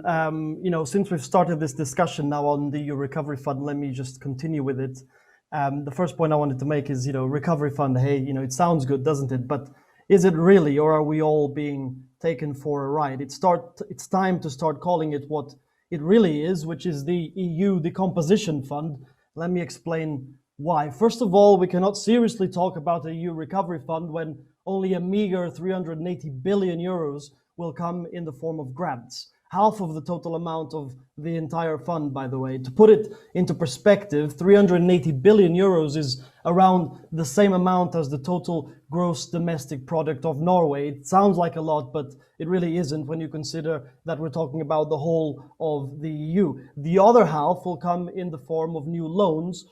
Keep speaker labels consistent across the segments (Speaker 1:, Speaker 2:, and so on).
Speaker 1: Since we've started this discussion now on the EU Recovery Fund, let me just continue with it. The first point I wanted to make is, Recovery Fund, hey, it sounds good, doesn't it? But is it really, or are we all being taken for a ride? It's time to start calling it what it really is, which is the EU Decomposition Fund. Let me explain why. First of all, we cannot seriously talk about the EU Recovery Fund when only a meager 380 billion euros will come in the form of grants. Half of the total amount of the entire fund, by the way. To put it into perspective, 380 billion euros is around the same amount as the total gross domestic product of Norway. It sounds like a lot, but it really isn't when you consider that we're talking about the whole of the EU. The other half will come in the form of new loans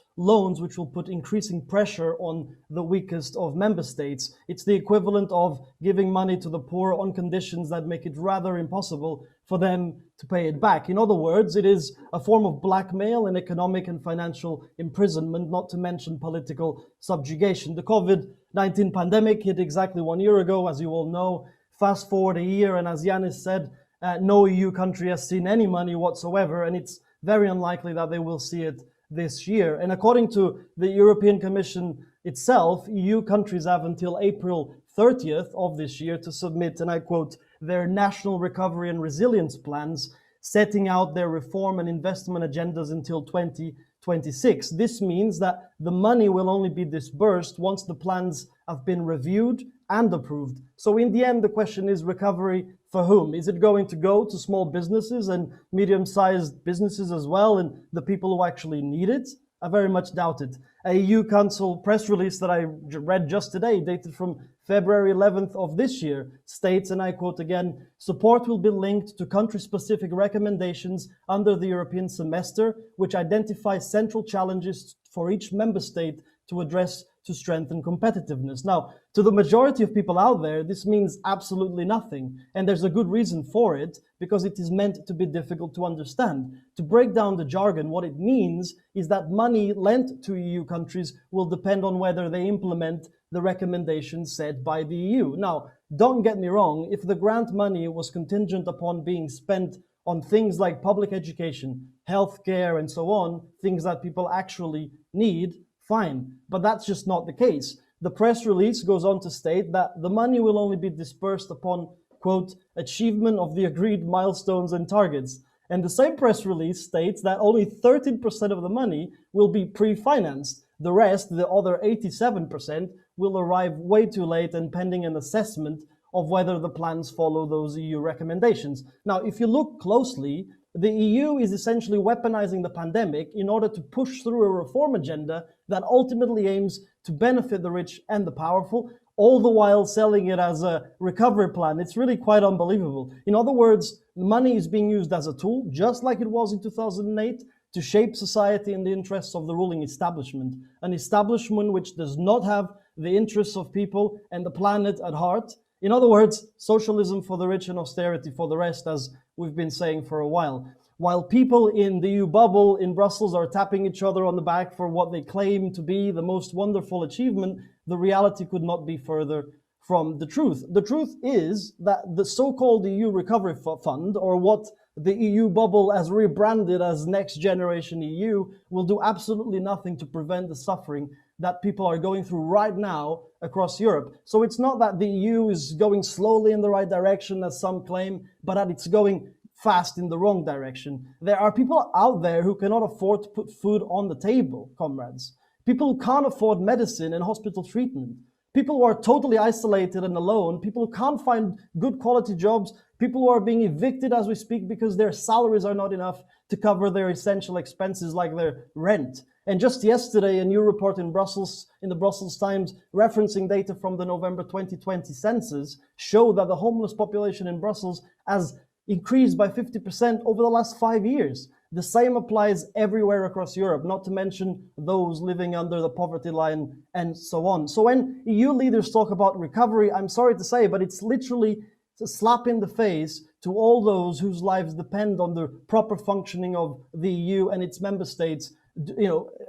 Speaker 1: which will put increasing pressure on the weakest of member states. It's the equivalent of giving money to the poor on conditions that make it rather impossible for them to pay it back. In other words, it is a form of blackmail and economic and financial imprisonment, not to mention political subjugation. The COVID-19 pandemic hit exactly 1 year ago, as you all know. Fast forward a year, and as Yanis said, no EU country has seen any money whatsoever, and it's very unlikely that they will see it this year. And according to the European Commission itself, EU countries have until April 30th of this year to submit, and I quote, their national recovery and resilience plans, setting out their reform and investment agendas until 2026. This means that the money will only be disbursed once the plans have been reviewed and approved. So in the end, the question is recovery for whom? Is it going to go to small businesses and medium-sized businesses as well, and the people who actually need it? I very much doubt it. A EU Council press release that I read just today, dated from February 11th of this year, states, and I quote again, support will be linked to country-specific recommendations under the European semester, which identify central challenges for each member state to address to strengthen competitiveness. Now, to the majority of people out there, this means absolutely nothing. And there's a good reason for it, because it is meant to be difficult to understand. To break down the jargon, what it means is that money lent to EU countries will depend on whether they implement the recommendations set by the EU. Now, don't get me wrong, if the grant money was contingent upon being spent on things like public education, healthcare, and so on, things that people actually need, fine, but that's just not the case. The press release goes on to state that the money will only be dispersed upon, quote, achievement of the agreed milestones and targets. And the same press release states that only 13% of the money will be pre-financed. The rest, the other 87%, will arrive way too late and pending an assessment of whether the plans follow those EU recommendations. Now, if you look closely, the EU is essentially weaponizing the pandemic in order to push through a reform agenda that ultimately aims to benefit the rich and the powerful, all the while selling it as a recovery plan. It's really quite unbelievable. In other words, money is being used as a tool, just like it was in 2008, to shape society in the interests of the ruling establishment, an establishment which does not have the interests of people and the planet at heart. In other words, socialism for the rich and austerity for the rest, as we've been saying for a while. While people in the EU bubble in Brussels are tapping each other on the back for what they claim to be the most wonderful achievement, the reality could not be further from the truth. The truth is that the so-called EU Recovery Fund, or what the EU bubble has rebranded as Next Generation EU, will do absolutely nothing to prevent the suffering that people are going through right now across Europe. So it's not that the EU is going slowly in the right direction, as some claim, but that it's going fast in the wrong direction. There are people out there who cannot afford to put food on the table, comrades. People who can't afford medicine and hospital treatment. People who are totally isolated and alone. People who can't find good quality jobs. People who are being evicted as we speak because their salaries are not enough to cover their essential expenses like their rent. And just yesterday, a new report in Brussels, in the Brussels Times, referencing data from the November 2020 census, showed that the homeless population in Brussels has increased by 50% over the last 5 years. The same applies everywhere across Europe, not to mention those living under the poverty line and so on. So when EU leaders talk about recovery, I'm sorry to say, but it's literally a slap in the face to all those whose lives depend on the proper functioning of the EU and its member states,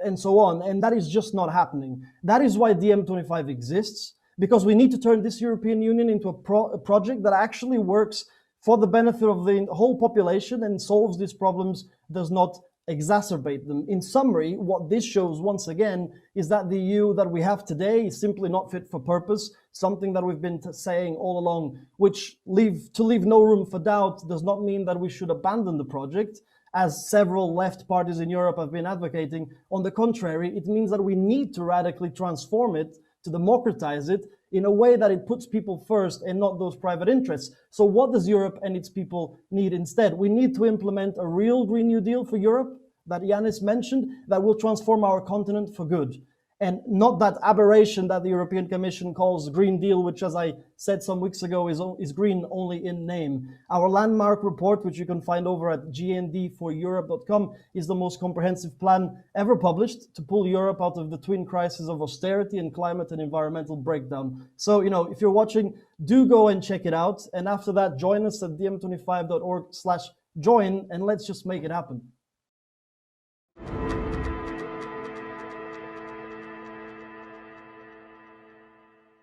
Speaker 1: and so on. And that is just not happening. That is why DiEM25 exists, because we need to turn this European Union into a project that actually works for the benefit of the whole population and solves these problems, does not exacerbate them. In summary, what this shows once again is that the EU that we have today is simply not fit for purpose, something that we've been saying all along, which to leave no room for doubt does not mean that we should abandon the project, as several left parties in Europe have been advocating. On the contrary, it means that we need to radically transform it, to democratize it, in a way that it puts people first and not those private interests. So what does Europe and its people need instead? We need to implement a real Green New Deal for Europe that Yanis mentioned, that will transform our continent for good. And not that aberration that the European Commission calls Green Deal, which, as I said some weeks ago, is green only in name. Our landmark report, which you can find over at gndforeurope.com, is the most comprehensive plan ever published to pull Europe out of the twin crises of austerity and climate and environmental breakdown. So, if you're watching, do go and check it out. And after that, join us at dm25.org/join, and let's just make it happen.